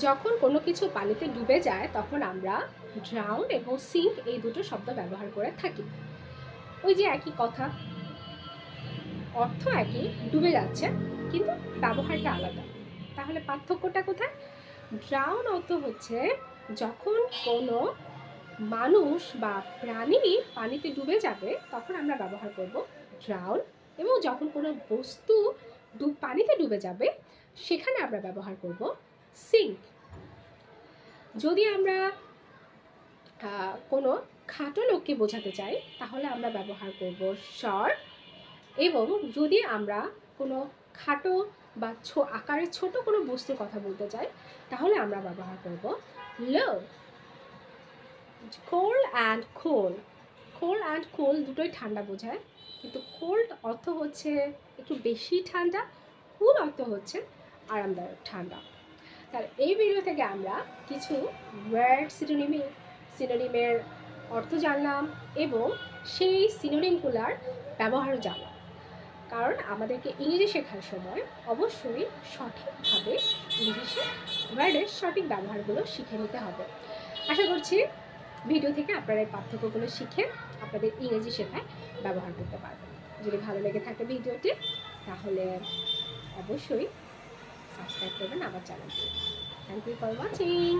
যখন কোনো কিছু পানিতে ডুবে যায় তখন আমরা ড্রাউন এবং সিঙ্ক এই দুটো শব্দ ব্যবহার করে থাকি। ওই যে একই কথা, অর্থ একই, ডুবে যাচ্ছে, কিন্তু ব্যবহারটা আলাদা। তাহলে পার্থক্যটা কোথায়? ড্রাউন অর্থ হচ্ছে যখন কোনো মানুষ বা প্রাণী পানিতে ডুবে যাবে তখন আমরা ব্যবহার করব ড্রাউন, এবং যখন কোনো বস্তু পানিতে ডুবে যাবে সেখানে আমরা ব্যবহার করব সিঙ্ক। যদি আমরা কোনো খাটো লোককে বোঝাতে চাই তাহলে আমরা ব্যবহার করব শর্ট, এবং যদি আমরা কোনো খাটো বা আকারে ছোট কোনো বস্তুর কথা বলতে চাই তাহলে আমরা ব্যবহার করব লো। Cold and cool, cold and cool দুটোই ঠান্ডা বোঝায়, কিন্তু কোল্ড অর্থ হচ্ছে একটু বেশি ঠান্ডা, কুল অর্থ হচ্ছে আরামদায়ক ঠান্ডা। তার এই ভিডিও থেকে আমরা কিছু ওয়ার্ড সিনোনিমের অর্থ জানলাম এবং সেই সিনোনিমগুলার ব্যবহার জানলাম। কারণ আমাদেরকে ইংরেজি শেখার সময় অবশ্যই সঠিকভাবে ইংলিশে ওয়ার্ডের সঠিক ব্যবহারগুলো শিখে নিতে হবে। আশা করছি ভিডিও থেকে আপনারা এই পার্থক্যগুলো শিখে আপনাদের ইংরেজি শেখায় ব্যবহার করতে পারবেন। যদি ভালো লেগে থাকে ভিডিওটি তাহলে অবশ্যই সাবস্ক্রাইব করবেন আমার চ্যানেলটি। Thank you for watching.